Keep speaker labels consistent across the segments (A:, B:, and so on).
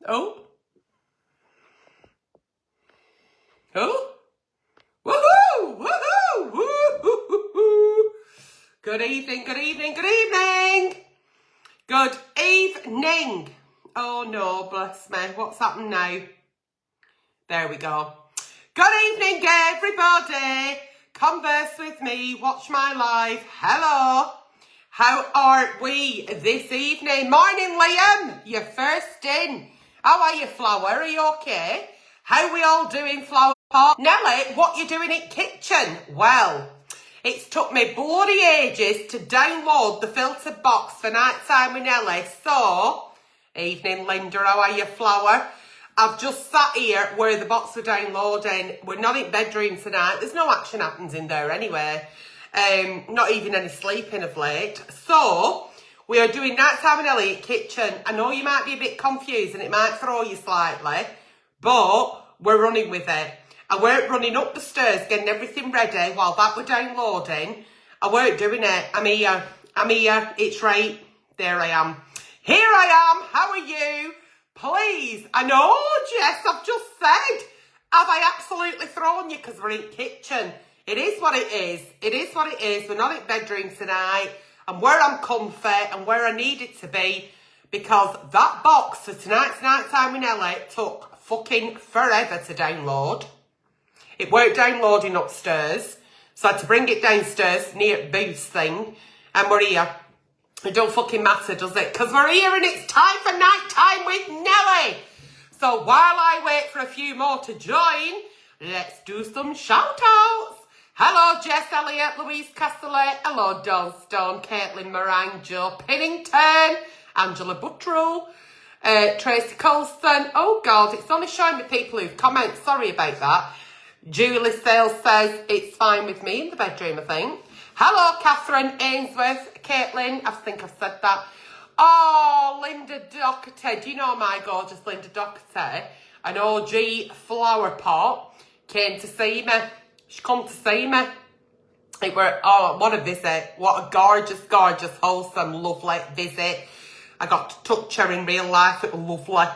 A: Oh. Oh. Woohoo! Woohoo! Woohoo! Good evening, good evening, good evening! Good evening! Oh no, bless me. What's happened now? There we go. Good evening, everybody! Converse with me, watch my live. Hello! How are we this evening? Morning, Liam! You're first in. How are you, Flower? Are you okay? How we all doing, Flower Pot? Nelly, what you doing in kitchen? Well, it's took me bloody ages to download the filter box for Nighttime with Nelly. So, evening, Linda. How are you, Flower? I've just sat here where the box were downloading. We're not in bedroom tonight. There's no action happens in there anyway. Not even any sleeping of late. So, we are doing Nighttime with Nelly kitchen. I know you might be a bit confused and it might throw you slightly, but we're running with it. I weren't running up the stairs getting everything ready while that were downloading. I weren't doing it. I'm here. I'm here. It's right. There I am. Here I am. How are you? Please. I know, Jess, I've just said. Have I absolutely thrown you because we're in kitchen? It is what it is. It is what it is. We're not in bedroom tonight. And where I'm comfy and where I need it to be, because that box for tonight's Nighttime with Nelly took fucking forever to download. It weren't downloading upstairs, so I had to bring it downstairs near Booth's thing, and we're here. It don't fucking matter, does it? Because we're here and it's time for Nighttime with Nelly. So while I wait for a few more to join, let's do some shout-outs. Hello, Jess Elliott, Louise Castellet. Hello, Dawn Stone, Caitlin Meringue, Joe Pennington, Angela Buttrell, Tracy Colston. Oh, God, it's only showing me people who've commented. Sorry about that. Julie Sales says it's fine with me in the bedroom, I think. Hello, Catherine Ainsworth. Caitlin, I think I've said that. Oh, Linda Doherty. Do you know my gorgeous Linda Doherty? An OG flower pot came to see me. She come to see me. It were, oh, what a visit. What a gorgeous, gorgeous, wholesome, lovely visit. I got to touch her in real life. It was lovely.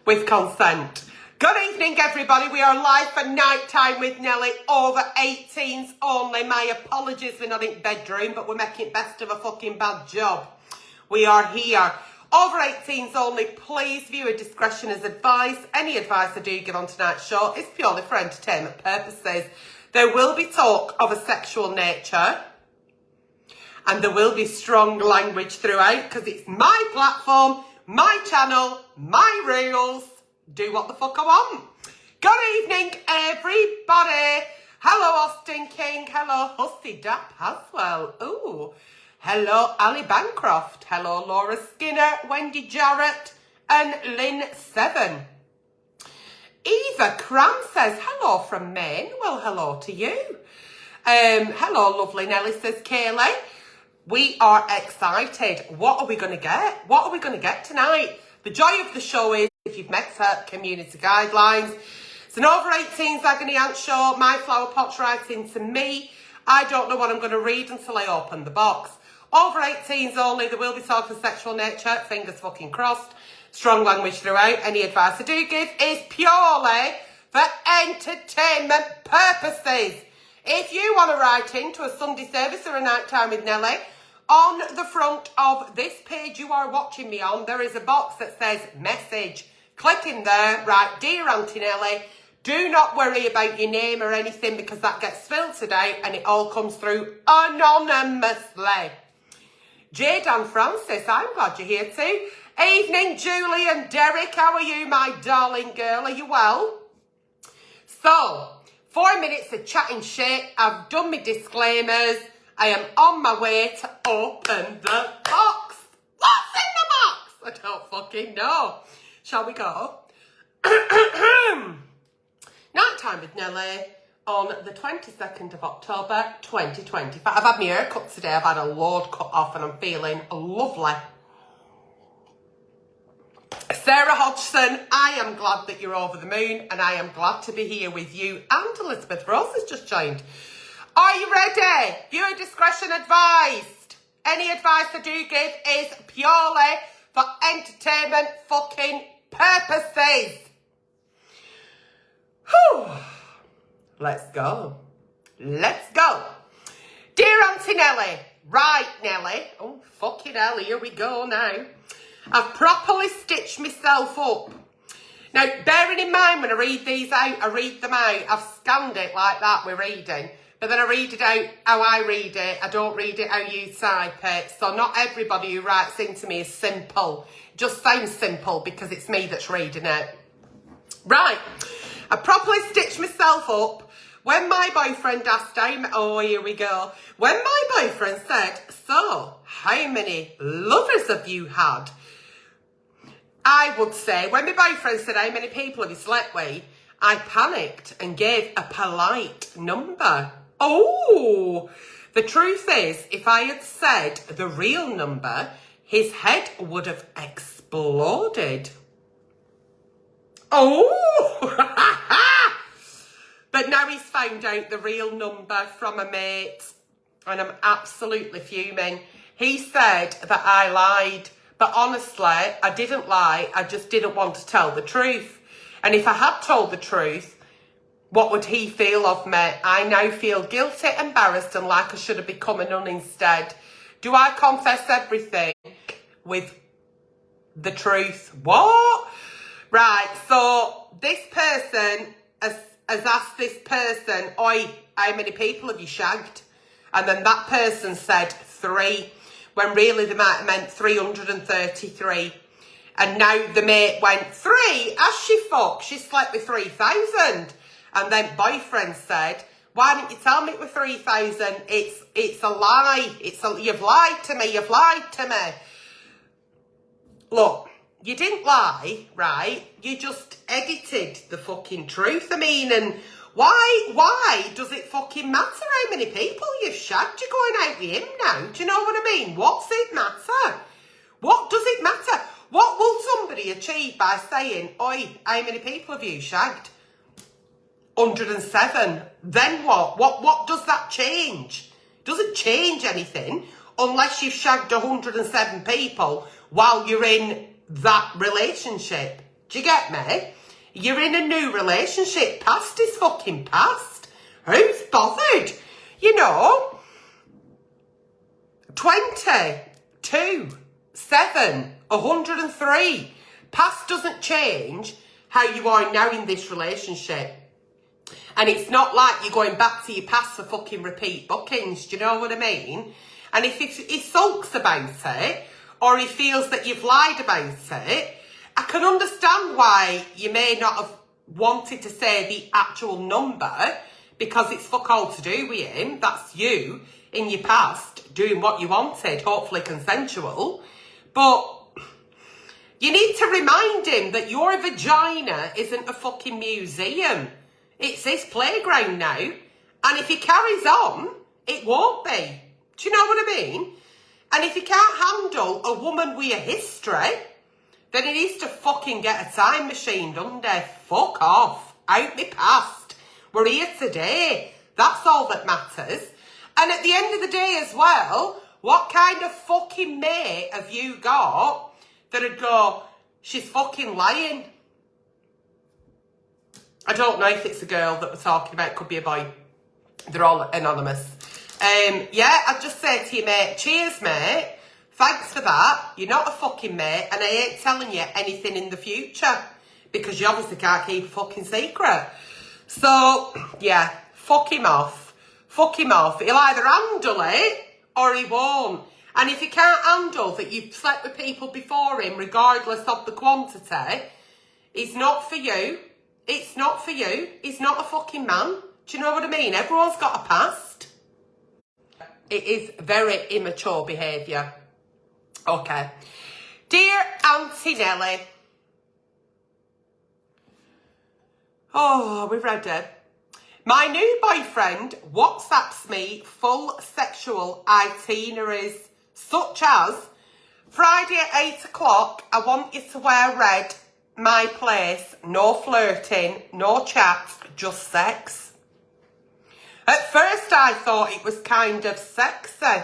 A: With consent. Good evening, everybody. We are live for Nighttime with Nelly. Over 18s only. My apologies, we're not in bedroom, but we're making best of a fucking bad job. We are here. Over 18s only. Please view a discretion as advice. Any advice I do give on tonight's show is purely for entertainment purposes. There will be talk of a sexual nature. And there will be strong language throughout because it's my platform, my channel, my rules. Do what the fuck I want. Good evening, everybody. Hello, Austin King. Hello, Hussy Dap Haswell. Ooh. Hello, Ali Bancroft. Hello, Laura Skinner, Wendy Jarrett, and Lynn Seven. Eva Cram says, hello from Maine. Well, hello to you. Hello, lovely Nelly, says Kaylee. We are excited. What are we going to get? What are we going to get tonight? The joy of the show is, if you've met her, community guidelines. It's an over 18s agony aunt show. My flower pot's writing to me. I don't know what I'm going to read until I open the box. Over 18s only. There will be talk of sexual nature. Fingers fucking crossed. Strong language throughout. Any advice I do give is purely for entertainment purposes. If you want to write into a Sunday service or a Nighttime with Nelly, on the front of this page you are watching me on, there is a box that says message. Click in there, write, dear Auntie Nelly, do not worry about your name or anything because that gets filtered out and it all comes through anonymously. Jade and Francis, I'm glad you're here too. Evening, Julie and Derek, how are you, my darling girl? Are you well? So, 4 minutes of chatting shit. I've done my disclaimers. I am on my way to open the box. What's in the box? I don't fucking know. Shall we go? Nighttime with Nelly on the 22nd of October 2025. I've had my hair cut today. I've had a load cut off and I'm feeling lovely. Sarah Hodgson, I am glad that you're over the moon and I am glad to be here with you. And Elizabeth Rose has just joined. Are you ready? Viewer discretion advised. Any advice I do give is purely for entertainment fucking purposes. is. Whew. Let's go. Let's go. Dear Auntie Nelly. Right, Nelly. Oh, fucking hell, here we go now. I've properly stitched myself up. Now, bearing in mind when I read these out, I read them out. I've scanned it like that with reading. But then I read it out how I read it. I don't read it how you type it. So not everybody who writes into me is simple. It just sounds simple because it's me that's reading it. Right. I properly stitched myself up. When my boyfriend asked oh, here we go. When my boyfriend said, so, how many lovers have you had? I would say, when my boyfriend said, how many people have you slept with? I panicked and gave a polite number. Oh, the truth is, if I had said the real number, his head would have exploded. Oh, but now he's found out the real number from a mate, and I'm absolutely fuming. He said that I lied, but honestly, I didn't lie. I just didn't want to tell the truth. And if I had told the truth, what would he feel of me? I now feel guilty, embarrassed, and like I should have become a nun instead. Do I confess everything with the truth? What? Right, so this person has asked this person, oi, how many people have you shagged? And then that person said 3, when really they might have meant 333. And now the mate went, 3? Has she fucked? She slept with 3,000. And then boyfriend said, why didn't you tell me it was 3,000? It's a lie. You've lied to me. You've lied to me. Look, you didn't lie, right? You just edited the fucking truth. I mean, and why does it fucking matter how many people you've shagged? You're going out with him now. Do you know what I mean? What's it matter? What does it matter? What will somebody achieve by saying, oi, how many people have you shagged? 107. Then what? What does that change? Doesn't change anything unless you've shagged 107 people while you're in that relationship. Do you get me? You're in a new relationship. Past is fucking past. Who's bothered? You know, 22, 7, 103. Past doesn't change how you are now in this relationship. And it's not like you're going back to your past for fucking repeat bookings. Do you know what I mean? And if he sulks about it, or he feels that you've lied about it, I can understand why you may not have wanted to say the actual number, because it's fuck all to do with him. That's you in your past doing what you wanted, hopefully consensual. But you need to remind him that your vagina isn't a fucking museum. It's his playground now. And if he carries on, it won't be. Do you know what I mean? And if he can't handle a woman with a history, then he needs to fucking get a time machine, doesn't he? Fuck off. Out me past. We're here today. That's all that matters. And at the end of the day as well, what kind of fucking mate have you got that'd go, she's fucking lying? I don't know if it's a girl that we're talking about. It could be a boy. They're all anonymous. Yeah, I'd just say to you, mate, cheers, mate. Thanks for that. You're not a fucking mate, and I ain't telling you anything in the future because you obviously can't keep a fucking secret. So, yeah, fuck him off. Fuck him off. He'll either handle it or he won't. And if he can't handle that you've slept with people before him, regardless of the quantity, he's not for you. It's not for you. He's not a fucking man. Do you know what I mean? Everyone's got a past. It is very immature behaviour. Okay. Dear Auntie Nelly. Oh, we're ready. My new boyfriend WhatsApps me full sexual itineraries, such as Friday at 8 o'clock, I want you to wear red, my place, no flirting, no chat, just sex. At first I thought it was kind of sexy,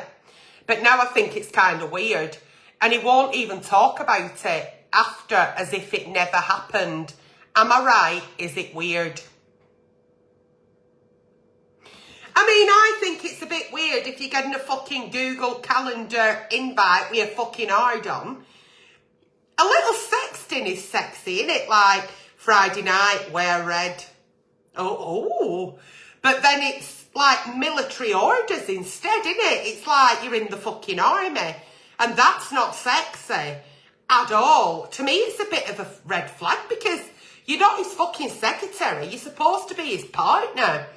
A: but now I think it's kind of weird. And he won't even talk about it. after as if it never happened. Am I right? Is it weird? I mean, I think it's a bit weird if you're getting a fucking Google Calendar invite with a fucking hard on. A little sexting is sexy, isn't it? Like, Friday night, wear red. Oh. But then it's like military orders instead, isn't it? It's like you're in the fucking army. And that's not sexy at all. To me, it's a bit of a red flag because you're not his fucking secretary. You're supposed to be his partner.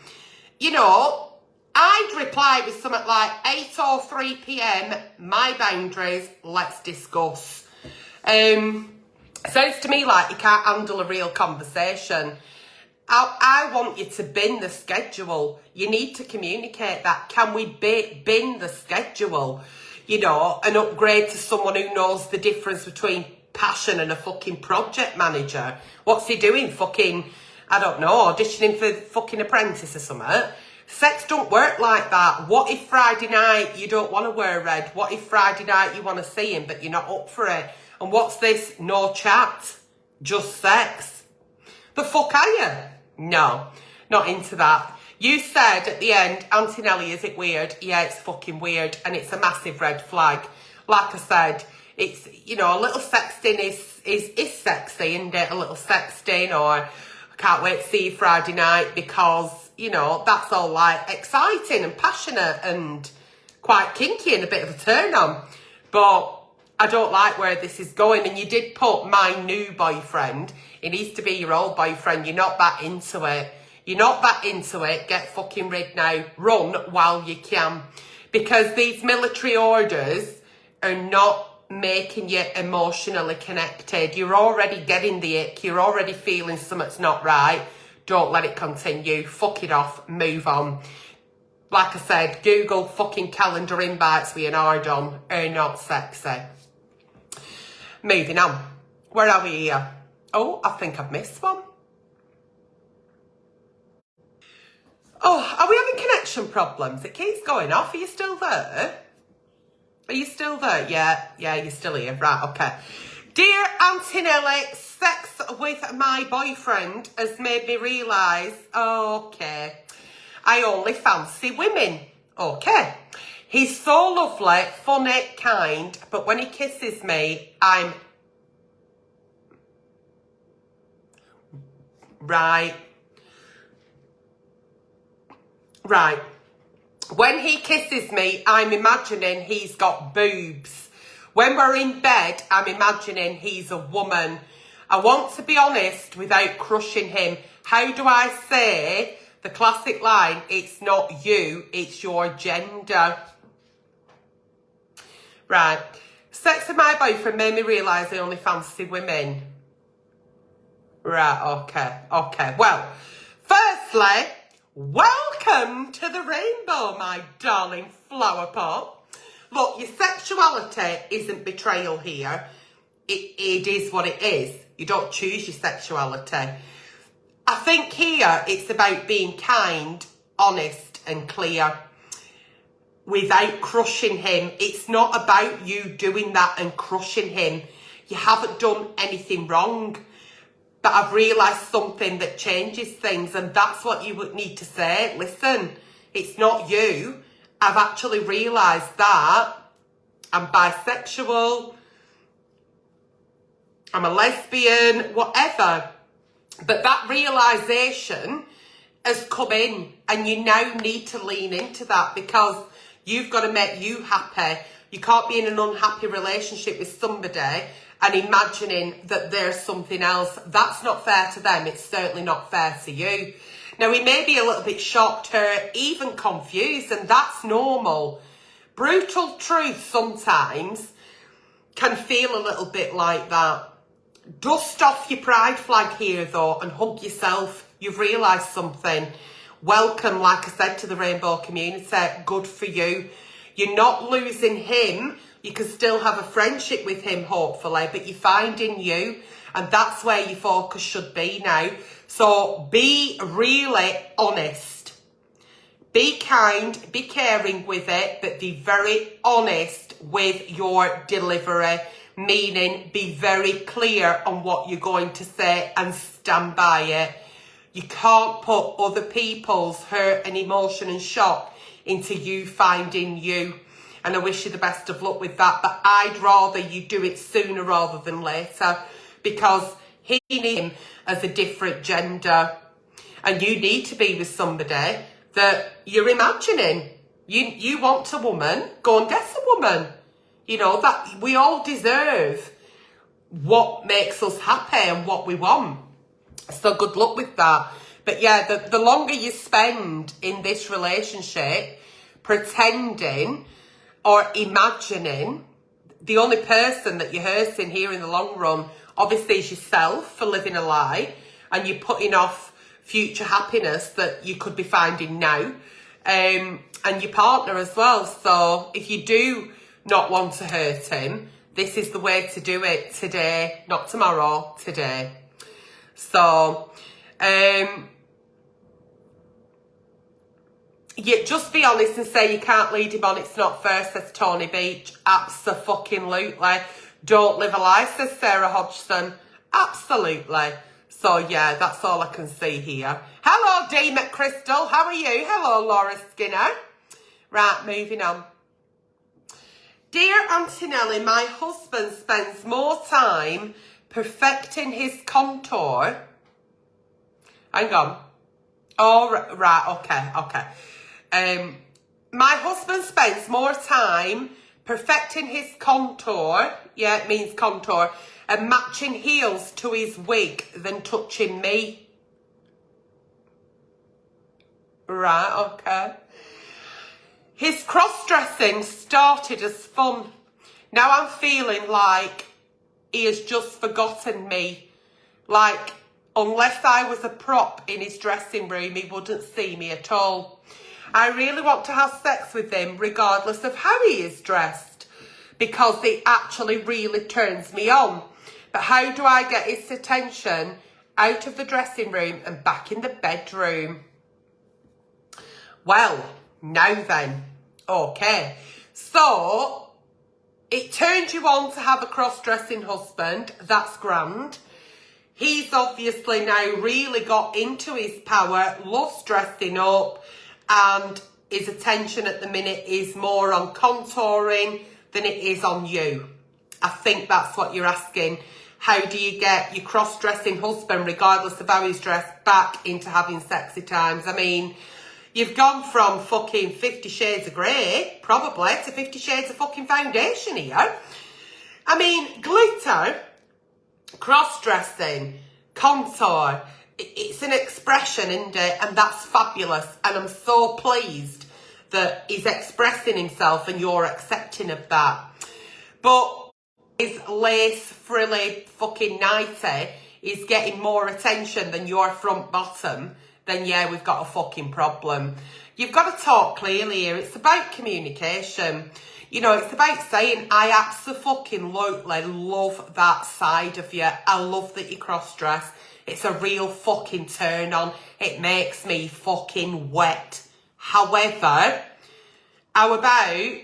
A: You know, I'd reply with something like 8 or 3 p.m, my boundaries, let's discuss. Sounds to me like you can't handle a real conversation. I want you to bin the schedule. You need to communicate that. Can we bin the schedule? You know, and upgrade to someone who knows the difference between passion and a fucking project manager. What's he doing? Fucking, I don't know, auditioning for fucking Apprentice or something? Sex don't work like that. What if Friday night you don't want to wear red? What if Friday night you want to see him but you're not up for it? And what's this? No chat, just sex. The fuck are you? No, not into that. You said at the end, Auntie Nelly, is it weird? Yeah, it's fucking weird, and it's a massive red flag. Like I said, it's, you know, a little sexting is sexy, isn't it? A little sexting, or I can't wait to see you Friday night, because, you know, that's all like exciting and passionate and quite kinky and a bit of a turn on. But I don't like where this is going. And you did put my new boyfriend. It needs to be your old boyfriend. You're not that into it. You're not that into it. Get fucking rid now. Run while you can. Because these military orders are not making you emotionally connected. You're already getting the ick. You're already feeling something's not right. Don't let it continue. Fuck it off. Move on. Like I said, Google fucking calendar invites with an hard on are not sexy. Moving on. Where are we here? Oh, I think I've missed one. Oh, are we having connection problems? It keeps going off. Are you still there? Are you still there? Yeah, you're still here. Right, okay. Dear Auntie Nelly, sex with my boyfriend has made me realise, okay, I only fancy women. Okay. He's so lovely, funny, kind, but when he kisses me, I'm... Right. When he kisses me, I'm imagining he's got boobs. When we're in bed, I'm imagining he's a woman. I want to be honest without crushing him. How do I say the classic line, it's not you, it's your gender? Right. Sex with my boyfriend made me realise I only fancy women. Right, okay. Well, firstly, welcome to the rainbow, my darling flower pot. Look, your sexuality isn't betrayal here. It is what it is. You don't choose your sexuality. I think here it's about being kind, honest and clear without crushing him. It's not about you doing that and crushing him. You haven't done anything wrong. But I've realised something that changes things, and that's what you would need to say. Listen, it's not you. I've actually realised that I'm bisexual, I'm a lesbian, whatever. But that realisation has come in, and you now need to lean into that, because you've got to make you happy. You can't be in an unhappy relationship with somebody and imagining that there's something else. That's not fair to them. It's certainly not fair to you. Now, he may be a little bit shocked, hurt, even confused, and that's normal. Brutal truth sometimes can feel a little bit like that. Dust off your pride flag here, though, and hug yourself. You've realised something. Welcome, like I said, to the rainbow community. Good for you. You're not losing him. You can still have a friendship with him, hopefully, but you're finding you, and that's where your focus should be now. So be really honest. Be kind, be caring with it, but be very honest with your delivery. meaning be very clear on what you're going to say and stand by it. You can't put other people's hurt and emotion and shock into you finding you. And I wish you the best of luck with that. But I'd rather you do it sooner rather than later, because he needs him as a different gender. And you need to be with somebody that you're imagining. You want a woman, go and get a woman. You know, that we all deserve what makes us happy and what we want. So good luck with that. But yeah, the longer you spend in this relationship pretending or imagining, the only person that you're hurting here in the long run obviously is yourself for living a lie, and you're putting off future happiness that you could be finding now, and your partner as well. So if you do not want to hurt him, this is the way to do it today, not tomorrow, today. So yeah, just be honest and say you can't lead him on. It's not fair, says Tony Beach. Abso-fucking-lutely. Don't live a lie, says Sarah Hodgson. Absolutely. So yeah, that's all I can see here. Hello, D McCrystal. How are you? Hello, Laura Skinner. Right, moving on. Dear Auntie Nelly, my husband spends more time perfecting his contour. Hang on. Oh, right, okay. My husband spends more time perfecting his contour, yeah, it means contour, and matching heels to his wig than touching me. Right, okay. His cross-dressing started as fun. Now I'm feeling like he has just forgotten me. Like, unless I was a prop in his dressing room, he wouldn't see me at all. I really want to have sex with him regardless of how he is dressed, because it actually really turns me on. But how do I get his attention out of the dressing room and back in the bedroom? Well, now then. Okay. So, it turned you on to have a cross-dressing husband. That's grand. He's obviously now really got into his power, loves dressing up, and his attention at the minute is more on contouring than it is on you. I think that's what you're asking. How do you get your cross-dressing husband, regardless of how he's dressed, back into having sexy times? I mean, you've gone from fucking 50 Shades of Grey, probably, to 50 Shades of fucking foundation here. I mean, glitter, cross-dressing, contour, it's an expression, isn't it? And that's fabulous. And I'm so pleased that he's expressing himself and you're accepting of that. But his lace, frilly, fucking nightie is getting more attention than your front bottom, then yeah, we've got a fucking problem. You've got to talk clearly here. It's about communication. You know, it's about saying, I absolutely love that side of you. I love that you cross-dress. It's a real fucking turn on. It makes me fucking wet. However, how about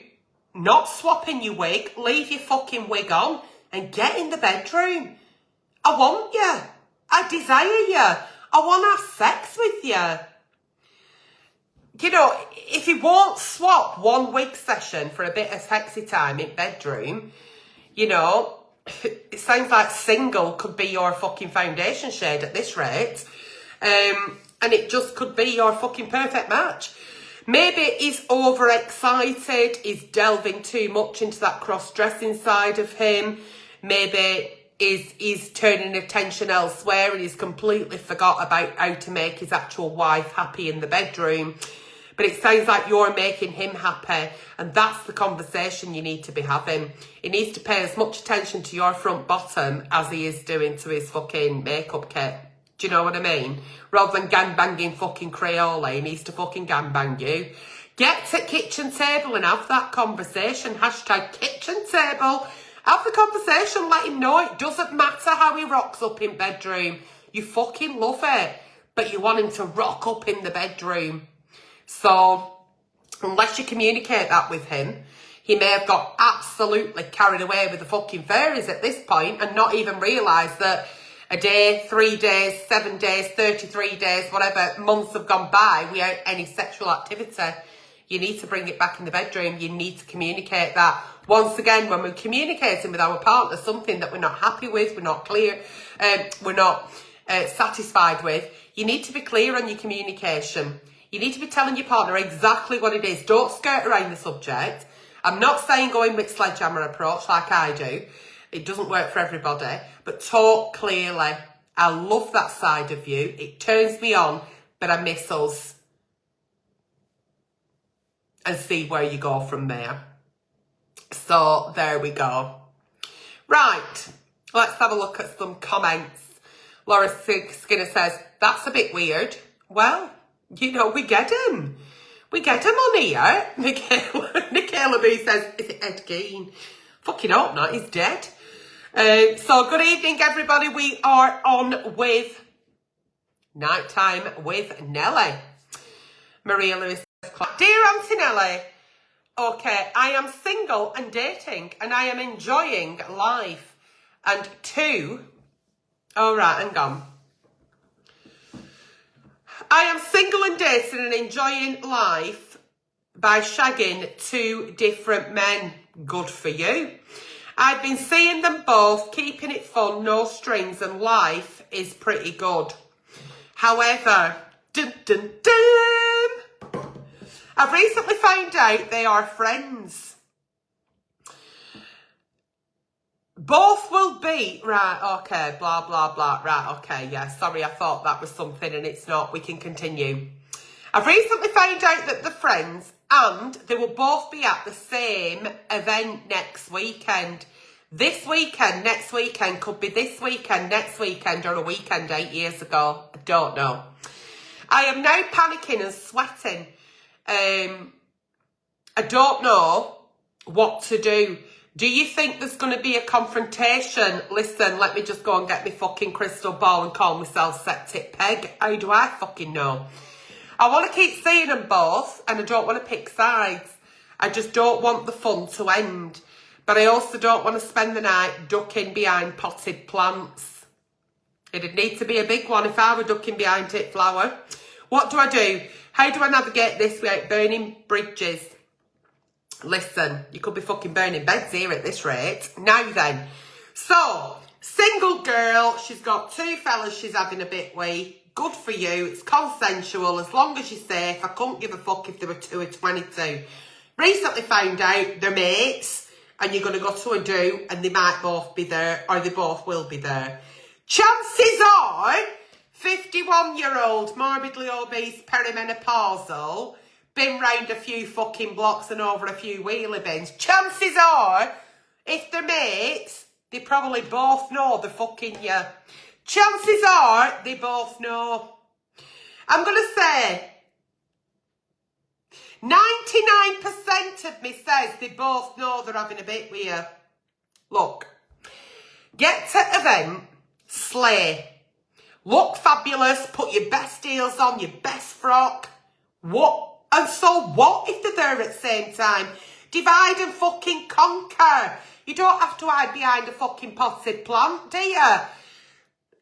A: not swapping your wig, leave your fucking wig on and get in the bedroom? I want you. I desire you. I want to have sex with you. You know, if you won't swap one wig session for a bit of sexy time in bedroom, you know, it sounds like single could be your fucking foundation shade at this rate. And it just could be your fucking perfect match. Maybe he's overexcited, he's delving too much into that cross-dressing side of him. Maybe he's turning attention elsewhere and he's completely forgot about how to make his actual wife happy in the bedroom. But it sounds like you're making him happy, and that's the conversation you need to be having. He needs to pay as much attention to your front bottom as he is doing to his fucking makeup kit. Do you know what I mean? Rather than gangbanging fucking Crayola, he needs to fucking gangbang you. Get to kitchen table and have that conversation. Hashtag kitchen table. Have the conversation, let him know it doesn't matter how he rocks up in bedroom. You fucking love it, but you want him to rock up in the bedroom. So, unless you communicate that with him, He may have got absolutely carried away with the fucking fairies at this point and not even realised that a day, 3 days, 7 days, 33 days, whatever, months have gone by without any sexual activity. You need to bring it back in the bedroom. You need to communicate that. Once again, when we're communicating with our partner something that we're not happy with, we're not clear, we're not satisfied with, you need to be clear on your communication. You need to be telling your partner exactly what it is. Don't skirt around the subject. I'm not saying go in with sledgehammer approach like I do. It doesn't work for everybody. But talk clearly. I love that side of you. It turns me on, but I miss us. And see where you go from there. So, there we go. Right. Let's have a look at some comments. Laura Skinner says, that's a bit weird. Well, you know, we get him. We get him on here. Nicola B says, is it Ed Gein? Fucking hope not, he's dead. So good evening, everybody. We are on with Nighttime with Nelly. Maria Lewis says, dear Auntie Nelly, okay, I am single and dating and I am enjoying life. And two, all right, hang on. I am single and dating and enjoying life by shagging 2 different men. Good for you. I've been seeing them both, keeping it fun, no strings, and life is pretty good. However, dun, dun, dun, I've recently found out they are friends. Both will be, right, okay, blah, blah, blah, right, okay, yeah, sorry, I thought that was something and it's not, we can continue. I've recently found out that they're friends and they will both be at the same event next weekend. This weekend, next weekend, could be this weekend, next weekend, or a weekend 8 years ago, I don't know. I am now panicking and sweating. I don't know what to do. Do you think there's going to be a confrontation? Listen, let me just go and get my fucking crystal ball and call myself Septic Peg. How do I fucking know? I want to keep seeing them both and I don't want to pick sides. I just don't want the fun to end. But I also don't want to spend the night ducking behind potted plants. It'd need to be a big one if I were ducking behind tit flower. What do I do? How do I navigate this without burning bridges? Listen, you could be fucking burning beds here at this rate. Now then. So, single girl, she's got 2 fellas she's having a bit with. Good for you. It's consensual as long as you're safe. I couldn't give a fuck if there were 2 or 22. Recently found out they're mates and you're going to go to a do and they might both be there or they both will be there. Chances are, 51-year-old, morbidly obese, perimenopausal, been round a few fucking blocks and over a few wheelie bins. Chances are, if they're mates, they probably both know they're fucking you. Chances are, they both know. I'm going to say, 99% of me says they both know they're having a bit with you. Look, get to event, slay. Look fabulous, put your best heels on, your best frock. What? And so what if they're there at the same time? Divide and fucking conquer. You don't have to hide behind a fucking potted plant, do you?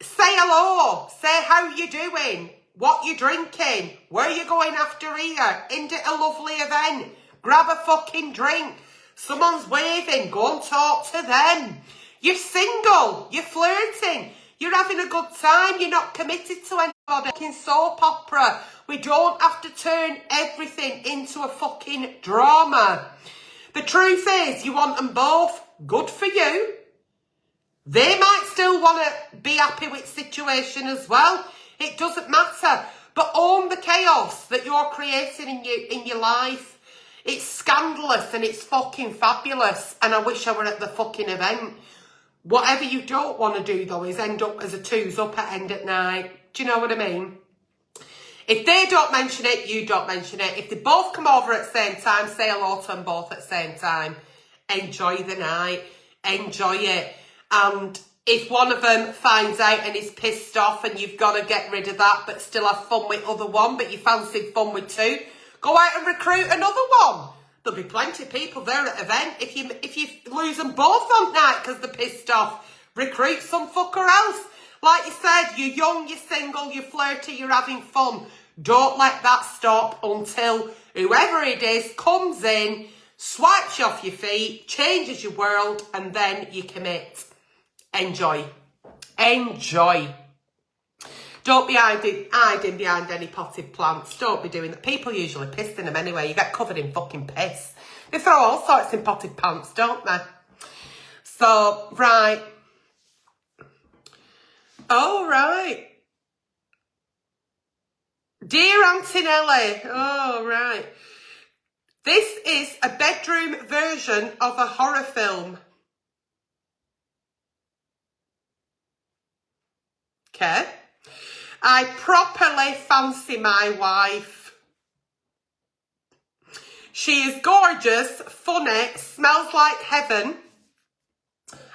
A: Say hello. Say how you doing. What you drinking. Where you going after here. Into a lovely event. Grab a fucking drink. Someone's waving. Go and talk to them. You're single. You're flirting. You're having a good time. You're not committed to anybody. Fucking soap opera. We don't have to turn everything into a fucking drama. The truth is, you want them both. Good for you. They might still want to be happy with the situation as well. It doesn't matter. But own the chaos that you're creating in your life. It's scandalous and it's fucking fabulous. And I wish I were at the fucking event. Whatever you don't want to do, though, is end up as a twos up at end at night. Do you know what I mean? If they don't mention it, you don't mention it. If they both come over at the same time, say hello to them both at the same time. Enjoy the night. Enjoy it. And if one of them finds out and is pissed off and you've got to get rid of that but still have fun with other one, but you fancied fun with 2, go out and recruit another one. There'll be plenty of people there at the event. If you lose them both on night because they're pissed off, recruit some fucker else. Like you said, you're young, you're single, you're flirty, you're having fun. Don't let that stop until whoever it is comes in, swipes you off your feet, changes your world, and then you commit. Enjoy. Enjoy. Don't be hiding behind any potted plants. Don't be doing that. People usually piss in them anyway. You get covered in fucking piss. They throw all sorts in potted plants, don't they? So, right. Oh, right. Dear Auntie Nelly. Oh, right. This is a bedroom version of a horror film. Okay. I properly fancy my wife. She is gorgeous, funny, smells like heaven.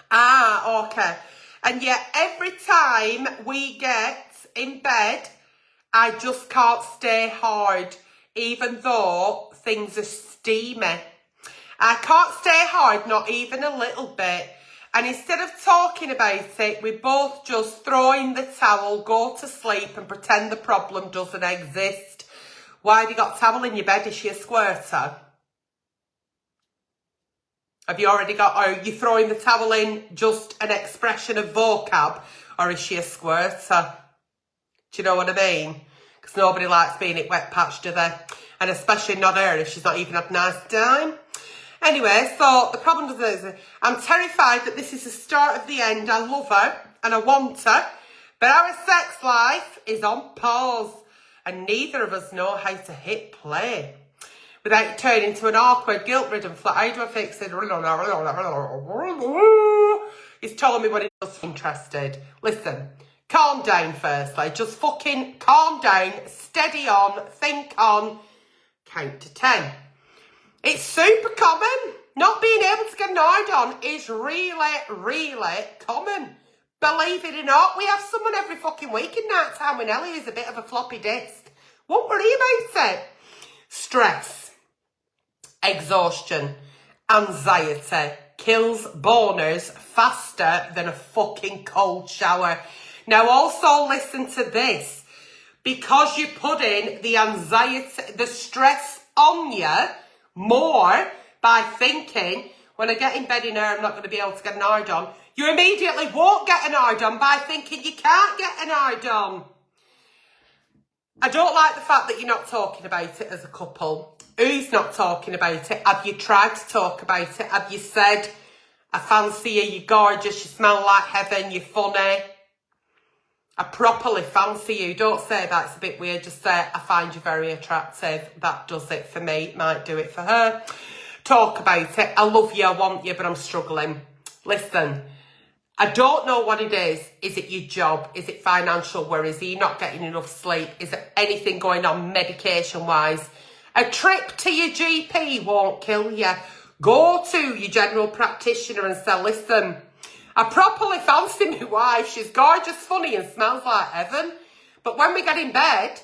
A: Ah, okay. And yet every time we get in bed, I just can't stay hard, even though things are steamy. I can't stay hard, not even a little bit. And instead of talking about it, we both just throw in the towel, go to sleep and pretend the problem doesn't exist. Why have you got a towel in your bed? Is she a squirter? Have you already got, or you throwing the towel in just an expression of vocab? Or is she a squirter? Do you know what I mean? Because nobody likes being at wet patch, do they? And especially not her if she's not even had a nice time. Anyway, so the problem is I'm terrified that this is the start of the end. I love her and I want her, but our sex life is on pause and neither of us know how to hit play without it turning into an awkward, guilt-ridden flat. How do I fix it? He's telling me what he does. Interested. Listen, calm down firstly. Just fucking calm down, steady on, think on, count to 10. It's super common. Not being able to get an on is really, really common. Believe it or not, we have someone every fucking week in night time with Nelly who's a bit of a floppy disk. Won't worry about it. Stress, exhaustion, anxiety kills boners faster than a fucking cold shower. Now also listen to this. Because you put in the anxiety, the stress on you, more by thinking, when I get in bed in her, I'm not going to be able to get an hard-on. You immediately won't get an hard-on by thinking you can't get an hard-on. I don't like the fact that you're not talking about it as a couple. Who's not talking about it? Have you tried to talk about it? Have you said, I fancy you, you're gorgeous, you smell like heaven, you're funny. I properly fancy you. Don't say that, it's a bit weird. Just say, I find you very attractive. That does it for me. Might do it for her. Talk about it. I love you, I want you, but I'm struggling. Listen, I don't know what it is. Is it your job? Is it financial worries? Are you not getting enough sleep? Is there anything going on medication-wise? A trip to your GP won't kill you. Go to your general practitioner and say, listen, I properly fancy my wife. She's gorgeous, funny and smells like heaven. But when we get in bed,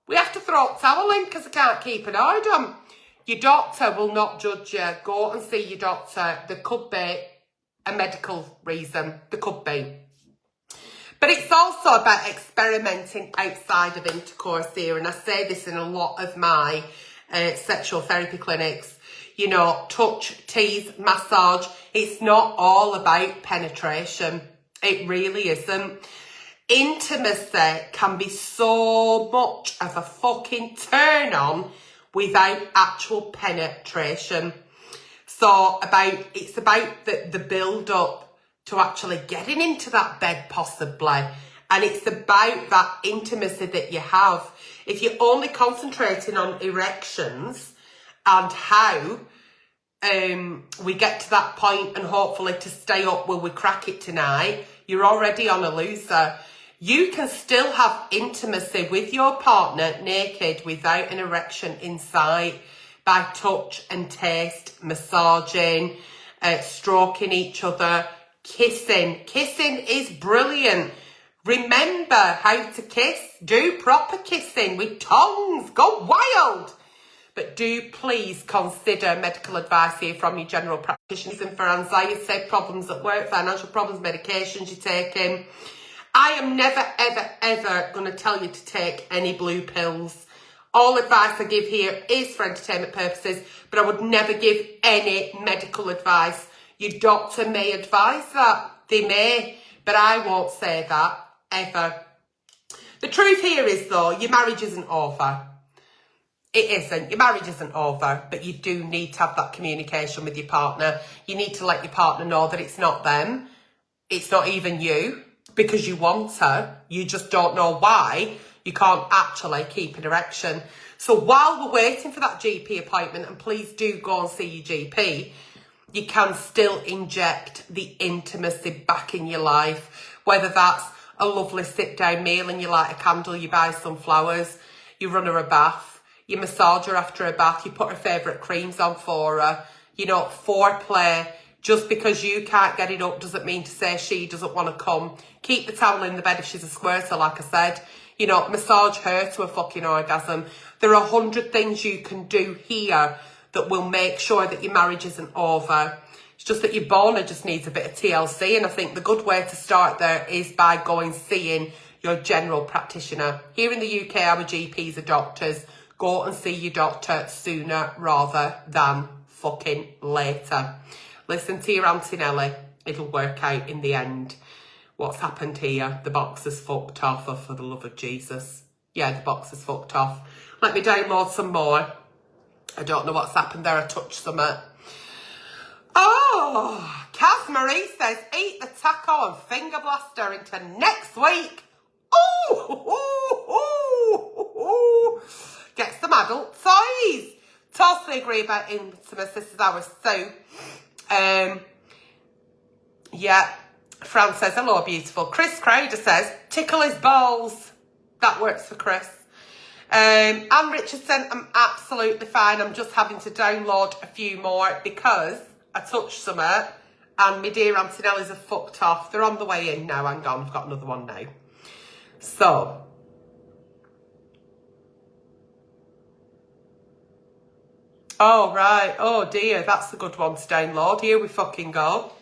A: we have to throw a towel in because I can't keep an eye on. Your doctor will not judge you. Go and see your doctor. There could be a medical reason. There could be. But it's also about experimenting outside of intercourse here. And I say this in a lot of my sexual therapy clinics. You know, touch, tease, massage. It's not all about penetration. It really isn't. Intimacy can be so much of a fucking turn on without actual penetration. So it's about the build up to actually getting into that bed possibly. And it's about that intimacy that you have. If you're only concentrating on erections and how we get to that point and hopefully to stay up, will we crack it tonight? You're already on a loser. You can still have intimacy with your partner naked without an erection in sight by touch and taste, massaging, stroking each other, kissing. Kissing is brilliant. Remember how to kiss. Do proper kissing with tongues. Go wild. But do please consider medical advice here from your general practitioners. And for anxiety, problems at work, financial problems, medications you're taking, I am never, ever, ever going to tell you to take any blue pills. All advice I give here is for entertainment purposes, but I would never give any medical advice. Your doctor may advise that. They may, but I won't say that, ever. The truth here is, though, your marriage isn't over. It isn't. Your marriage isn't over, but you do need to have that communication with your partner. You need to let your partner know that it's not them. It's not even you, because you want her. You just don't know why. You can't actually keep an erection. So while we're waiting for that GP appointment, and please do go and see your GP, you can still inject the intimacy back in your life. Whether that's a lovely sit-down meal and you light a candle, you buy some flowers, you run her a bath, you massage her after a bath, you put her favourite creams on for her, you know, foreplay. Just because you can't get it up doesn't mean to say she doesn't want to come. Keep the towel in the bed if she's a squirter, like I said. You know, massage her to a fucking orgasm. There are 100 things you can do here that will make sure that your marriage isn't over. It's just that your boner just needs a bit of TLC, and I think the good way to start there is by going seeing your general practitioner. Here in the UK, our GPs are doctors. Go and see your doctor sooner rather than fucking later. Listen to your Auntie Nelly. It'll work out in the end. What's happened here? The box is fucked off, oh, for the love of Jesus. Yeah, the box is fucked off. Let me download some more. I don't know what's happened there. I touched something. Oh, Kaz Marie says, eat the taco and finger blaster into next week. Oh, get some adult toys. Totally agree about intimacy. This is ours too. Yeah. Fran says, hello, beautiful. Chris Crowder says, tickle his balls. That works for Chris. Anne Richardson, I'm absolutely fine. I'm just having to download a few more because I touched some and my dear Auntie Nellies are fucked off. They're on the way in now. Hang on, I've got another one now. So. Oh, right. Oh, dear. That's a good one to download. Here we fucking go.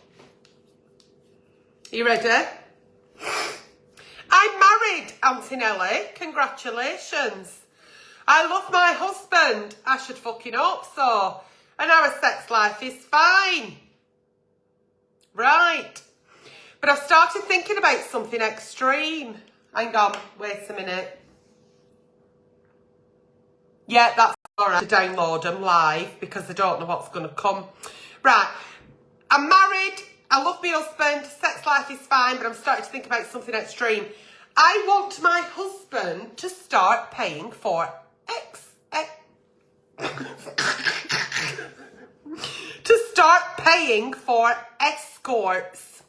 A: You ready? I'm married, Auntie Nelly. Congratulations. I love my husband. I should fucking hope so. And our sex life is fine. Right. But I've started thinking about something extreme. Hang on. Wait a minute. Yeah, that's all right to download them live because I don't know what's going to come. Right. I'm married. I love my husband, sex life is fine, but I'm starting to think about something extreme. I want my husband to start paying for escorts.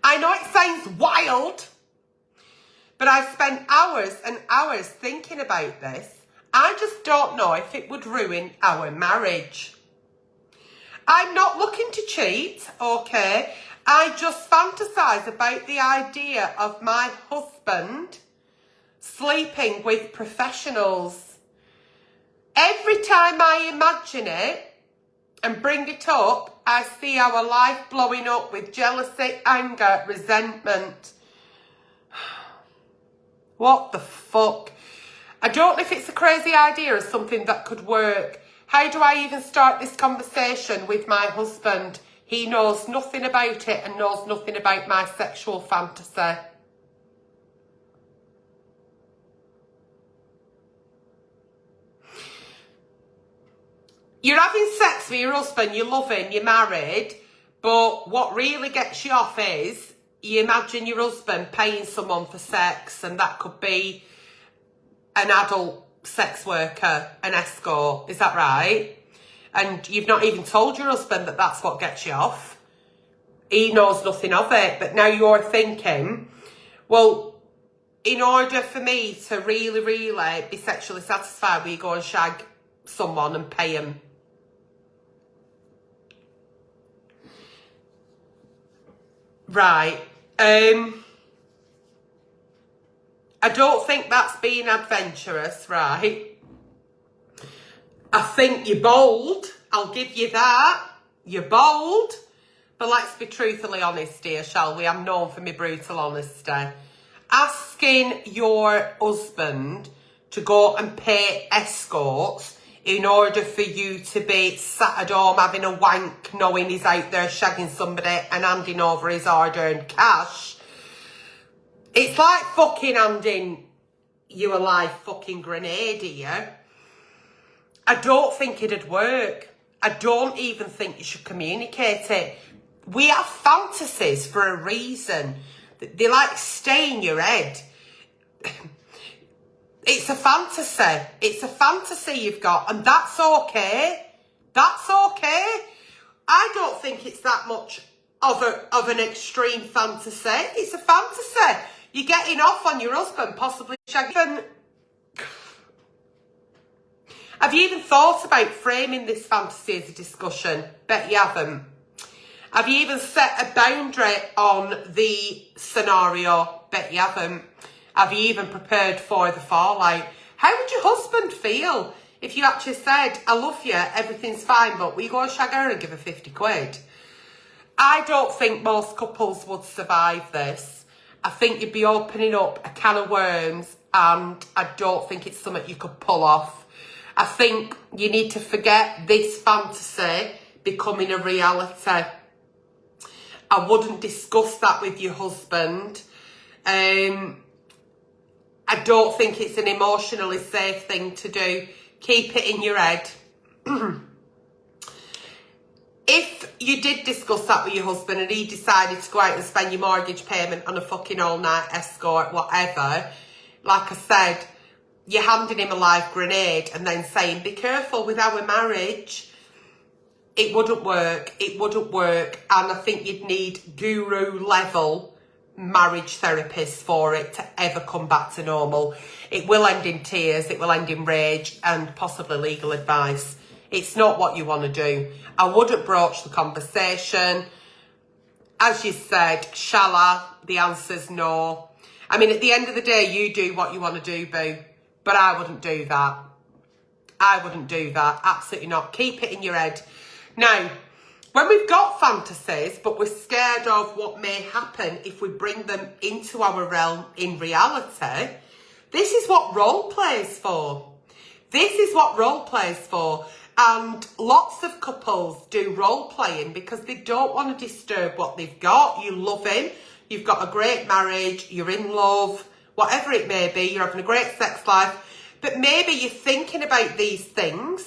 A: I know it sounds wild, but I've spent hours and hours thinking about this. I just don't know if it would ruin our marriage. I'm not looking to cheat, okay? I just fantasize about the idea of my husband sleeping with professionals. Every time I imagine it and bring it up, I see our life blowing up with jealousy, anger, resentment. What the fuck? I don't know if it's a crazy idea or something that could work. How do I even start this conversation with my husband? He knows nothing about it and knows nothing about my sexual fantasy. You're having sex with your husband, you're loving, you're married, but what really gets you off is you imagine your husband paying someone for sex, and that could be an adult sex worker, an escort, is that right? And you've not even told your husband that that's what gets you off. He knows nothing of it, but now you're thinking, well, in order for me to really, really be sexually satisfied, we go and shag someone and pay him. Right. I don't think that's being adventurous, right? I think you're bold. I'll give you that. You're bold. But let's be truthfully honest here, shall we? I'm known for my brutal honesty. Asking your husband to go and pay escorts in order for you to be sat at home having a wank, knowing he's out there shagging somebody and handing over his hard-earned cash, it's like fucking handing you a live fucking grenade here. I don't think it'd work. I don't even think you should communicate it. We have fantasies for a reason. They like stay in your head. It's a fantasy. It's a fantasy you've got, and that's okay. That's okay. I don't think it's that much of an extreme fantasy. It's a fantasy. You're getting off on your husband, possibly shagging. Have you even thought about framing this fantasy as a discussion? Bet you haven't. Have you even set a boundary on the scenario? Bet you haven't. Have you even prepared for the fallout? How would your husband feel if you actually said, I love you, everything's fine, but will you go and shag her and give her 50 quid? I don't think most couples would survive this. I think you'd be opening up a can of worms, and I don't think it's something you could pull off. I think you need to forget this fantasy becoming a reality. I wouldn't discuss that with your husband. I don't think it's an emotionally safe thing to do. Keep it in your head. If you did discuss that with your husband and he decided to go out and spend your mortgage payment on a fucking all-night escort, whatever, like I said, you're handing him a live grenade and then saying, be careful with our marriage. It wouldn't work. It wouldn't work. And I think you'd need guru-level marriage therapists for it to ever come back to normal. It will end in tears. It will end in rage and possibly legal advice. It's not what you want to do. I wouldn't broach the conversation. As you said, shall I? The answer's no. I mean, at the end of the day, you do what you want to do, boo. But I wouldn't do that. I wouldn't do that. Absolutely not. Keep it in your head. Now, when we've got fantasies, but we're scared of what may happen if we bring them into our realm in reality, this is what role play is for. This is what role play is for. And lots of couples do role playing because they don't want to disturb what they've got. You love him. You've got a great marriage. You're in love. Whatever it may be. You're having a great sex life. But maybe you're thinking about these things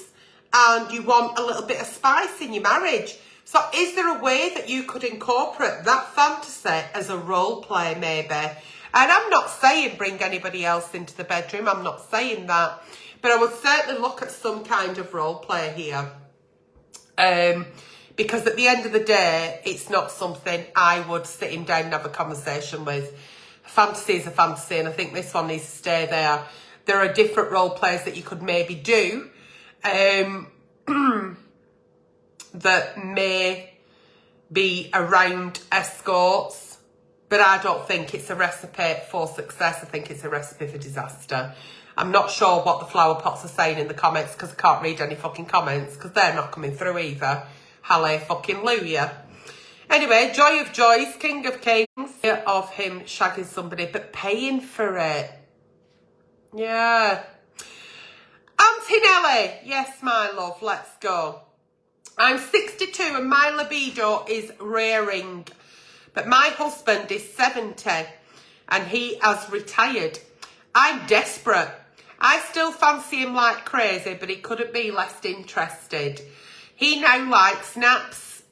A: and you want a little bit of spice in your marriage. So is there a way that you could incorporate that fantasy as a role play maybe? And I'm not saying bring anybody else into the bedroom. I'm not saying that. But I would certainly look at some kind of role play here. Because at the end of the day, it's not something I would sit him down and have a conversation with. Fantasy is a fantasy, and I think this one needs to stay there. There are different role plays that you could maybe do that may be around escorts, but I don't think it's a recipe for success. I think it's a recipe for disaster. I'm not sure what the flower pots are saying in the comments because I can't read any fucking comments because they're not coming through either. Hallelujah. Anyway, joy of joys, king of kings, of him shagging somebody but paying for it. Yeah. Auntie Nelly, yes, my love, let's go. I'm 62 and my libido is rearing, but my husband is 70 and he has retired. I'm desperate. I still fancy him like crazy, but he couldn't be less interested. He now likes naps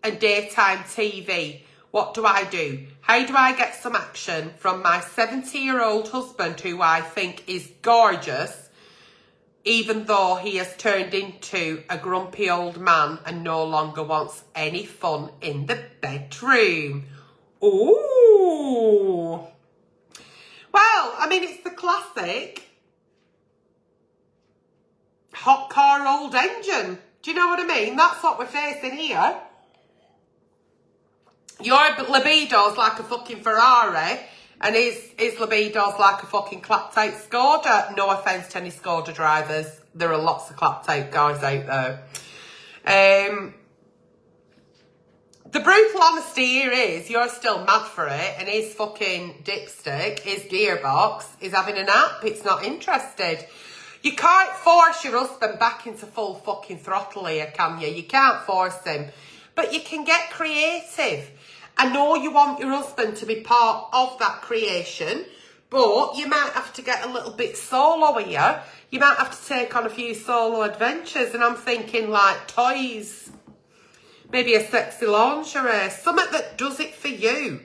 A: and daytime TV. What do I do? How do I get some action from my 70-year-old husband who I think is gorgeous, even though he has turned into a grumpy old man and no longer wants any fun in the bedroom? Ooh. Well, I mean, it's the classic hot car, old engine. Do you know what I mean? That's what we're facing here. Your libido's like a fucking Ferrari And his libido's like a fucking clapped out Skoda. No offence to any Skoda drivers. There are lots of clapped out guys out there. The brutal honesty here is you're still mad for it, and his fucking dipstick, his gearbox, is having a nap. It's not interested. You can't force your husband back into full fucking throttle here, can you? You can't force him. But you can get creative. I know you want your husband to be part of that creation, but you might have to get a little bit solo here. You might have to take on a few solo adventures, and I'm thinking like toys. Maybe a sexy lingerie, something that does it for you.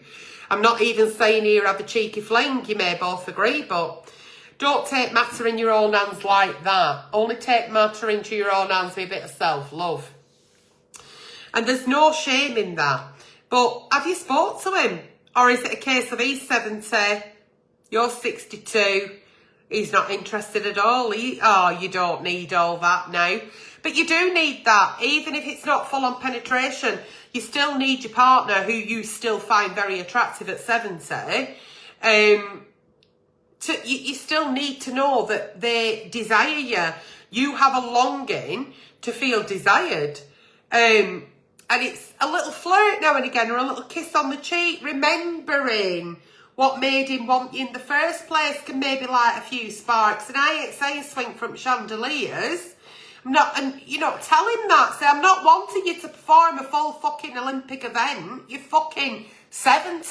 A: I'm not even saying here have a cheeky fling, you may both agree, but don't take matter in your own hands like that. Only take matter into your own hands with a bit of self-love. And there's no shame in that. But have you spoke to him? Or is it a case of he's 70, you're 62, he's not interested at all? Oh, you don't need all that now. But you do need that. Even if it's not full-on penetration, you still need your partner who you still find very attractive at 70. You still need to know that they desire you. You have a longing to feel desired. And it's a little flirt now and again, or a little kiss on the cheek, remembering what made him want you in the first place can maybe light a few sparks. And I ain't saying swing from chandeliers. And you know, tell him that. Say, I'm not wanting you to perform a full fucking Olympic event. You're fucking 70.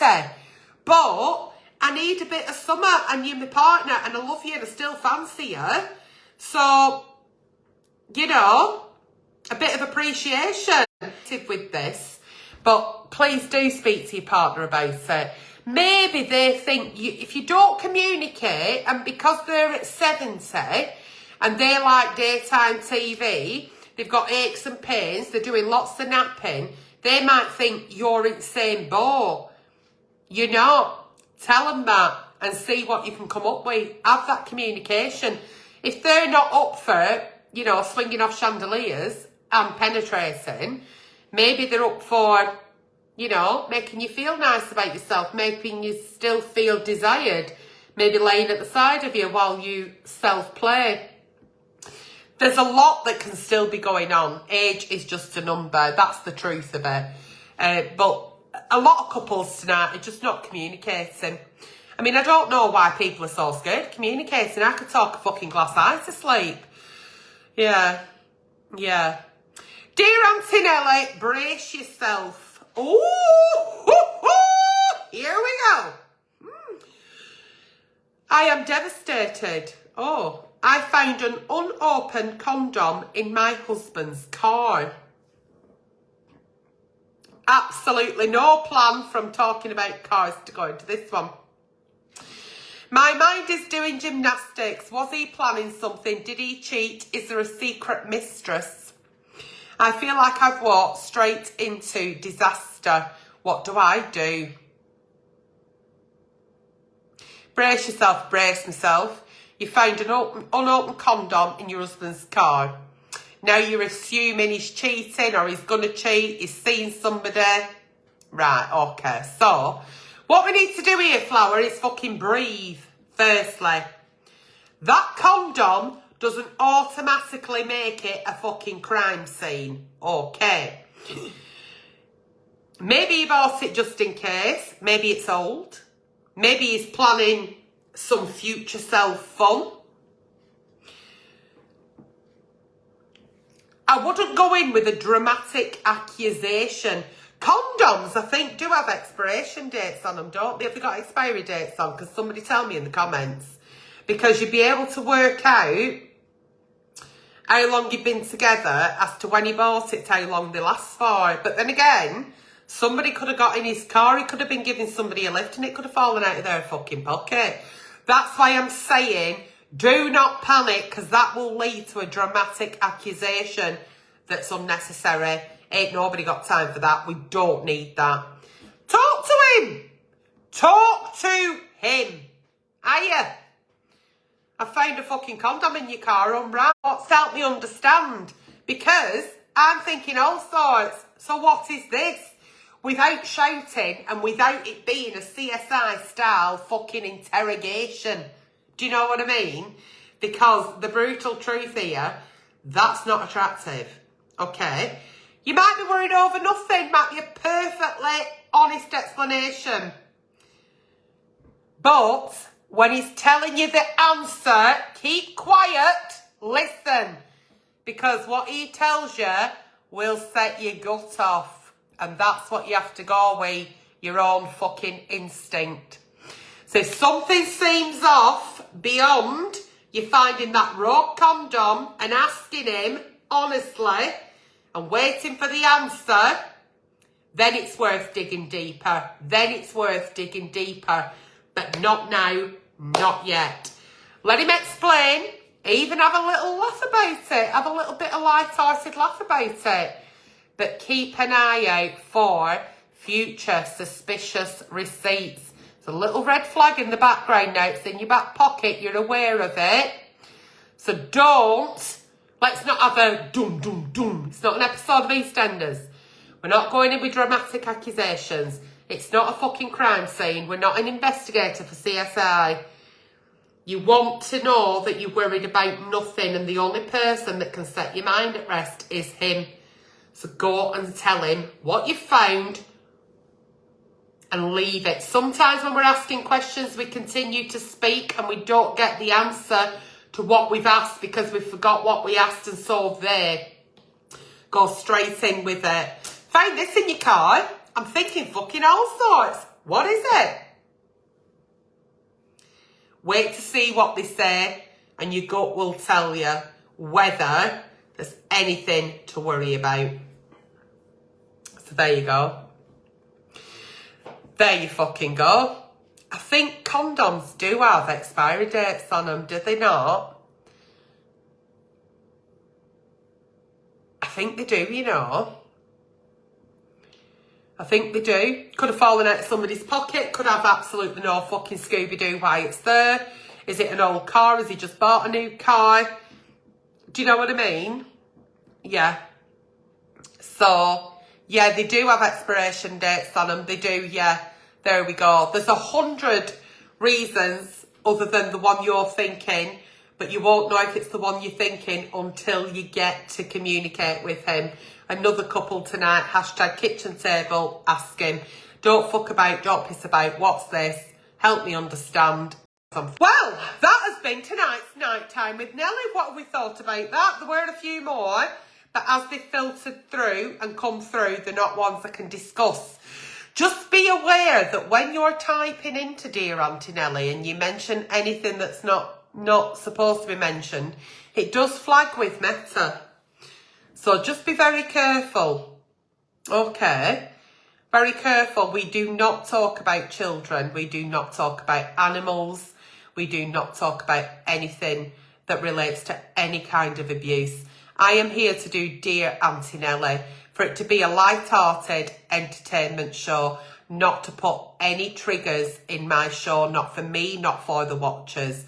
A: But I need a bit of summer, and you're my partner, and I love you, and I still fancy you. So, you know, a bit of appreciation with this. But please do speak to your partner about it. Maybe they think if you don't communicate, and because they're at 70, and they like daytime TV, they've got aches and pains, they're doing lots of napping, they might think you're in the same boat. You're not. Tell them that and see what you can come up with. Have that communication. If they're not up for, you know, swinging off chandeliers and penetrating, maybe they're up for, you know, making you feel nice about yourself, making you still feel desired, maybe laying at the side of you while you self-play. There's a lot that can still be going on. Age is just a number. That's the truth of it. But a lot of couples tonight are just not communicating. I mean, I don't know why people are so scared of communicating. I could talk a fucking glass eye to sleep. Yeah. Yeah. Dear Auntie Nelly, brace yourself. Ooh, here we go. I am devastated. Oh, I found an unopened condom in my husband's car. Absolutely no plan from talking about cars to go into this one. My mind is doing gymnastics. Was he planning something? Did he cheat? Is there a secret mistress? I feel like I've walked straight into disaster. What do I do? Brace yourself, brace myself. You found an unopened condom in your husband's car. Now you're assuming he's cheating or he's going to cheat. He's seen somebody. Right, okay. So, what we need to do here, Flower, is fucking breathe. Firstly, that condom doesn't automatically make it a fucking crime scene. Okay. Maybe he bought it just in case. Maybe it's old. Maybe he's planning some future self fun. I wouldn't go in with a dramatic accusation. Condoms, I think, do have expiration dates on them, don't they? Have they got expiry dates on? Because somebody tell me in the comments. Because you'd be able to work out how long you've been together as to when he bought it, how long they last for. But then again, somebody could have got in his car, he could have been giving somebody a lift and it could have fallen out of their fucking pocket. That's why I'm saying, do not panic, because that will lead to a dramatic accusation that's unnecessary. Ain't nobody got time for that. We don't need that. Talk to him. Talk to him. Hiya. I found a fucking condom in your car, unwrapped. What's helped me understand? Because I'm thinking all sorts. So what is this? without shouting and without it being a CSI style fucking interrogation. Do you know what I mean? Because the brutal truth here, that's not attractive. Okay? You might be worried over nothing, might be a perfectly honest explanation. But when he's telling you the answer, keep quiet, listen. Because what he tells you will set your gut off. And that's what you have to go with, your own fucking instinct. So if something seems off beyond you finding that rogue condom and asking him honestly and waiting for the answer, then it's worth digging deeper. Then it's worth digging deeper. But not now, not yet. Let him explain. Even have a little laugh about it. Have a little bit of light-hearted laugh about it. But keep an eye out for future suspicious receipts. It's a little red flag in the background now. It's in your back pocket. You're aware of it. So let's not have a dum, dum, dum. It's not an episode of EastEnders. We're not going in with dramatic accusations. It's not a fucking crime scene. We're not an investigator for CSI. You want to know that you're worried about nothing and the only person that can set your mind at rest is him. So go and tell him what you found and leave it. Sometimes when we're asking questions, we continue to speak and we don't get the answer to what we've asked because we forgot what we asked, and so there. Go straight in with it. Find this in your car. I'm thinking fucking all sorts. What is it? Wait to see what they say and your gut will tell you whether there's anything to worry about. So there you go. There you fucking go. I think condoms do have expiry dates on them, do they not? I think they do, you know. I think they do. Could have fallen out of somebody's pocket. Could have absolutely no fucking Scooby-Doo why it's there. Is it an old car? Has he just bought a new car? Do you know what I mean? Yeah. So, yeah, they do have expiration dates on them. They do, yeah. There we go. There's 100 reasons other than the one you're thinking, but you won't know if it's the one you're thinking until you get to communicate with him. Another couple tonight, hashtag kitchen table, asking, don't fuck about, don't piss about, what's this? Help me understand. Well, that has been tonight's night time with Nelly. What have we thought about that? There were a few more, but as they filtered through and come through, they're not ones I can discuss. Just be aware that when you're typing into Dear Auntie Nelly and you mention anything that's not supposed to be mentioned, it does flag with Meta. So just be very careful. Okay. Very careful. We do not talk about children. We do not talk about animals. We do not talk about anything that relates to any kind of abuse. I am here to do Dear Auntie Nelly, for it to be a light-hearted entertainment show, not to put any triggers in my show, not for me, not for the watchers.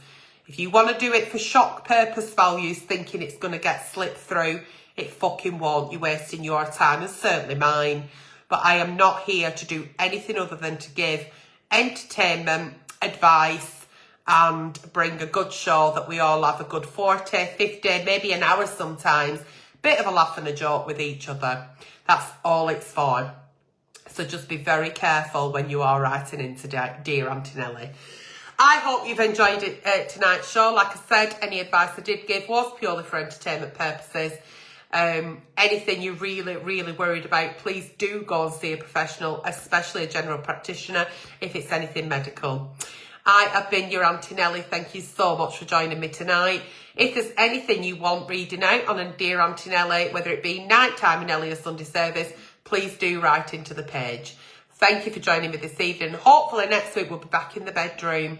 A: If you want to do it for shock purpose values, thinking it's going to get slipped through, it fucking won't. You're wasting your time and certainly mine. But I am not here to do anything other than to give entertainment, advice, and bring a good show that we all have a good 40, 50, maybe an hour sometimes. Bit of a laugh and a joke with each other. That's all it's for. So just be very careful when you are writing into Dear Auntie Nelly. I hope you've enjoyed tonight's show. Like I said, any advice I did give was purely for entertainment purposes. Anything you're really worried about, please do go and see a professional, especially a general practitioner, if it's anything medical. I have been your Auntie Nelly. Thank you so much for joining me tonight. If there's anything you want reading out on a Dear Auntie Nelly, whether it be nighttime in Nelly or Sunday service, please do write into the page. Thank you for joining me this evening. Hopefully next week we'll be back in the bedroom.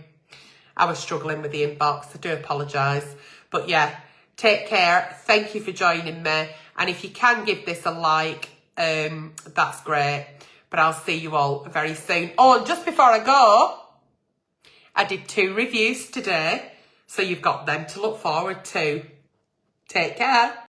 A: I was struggling with the inbox. I do apologise. But yeah, take care. Thank you for joining me. And if you can give this a like, that's great. But I'll see you all very soon. Oh, and just before I go, I did 2 reviews today. So you've got them to look forward to. Take care.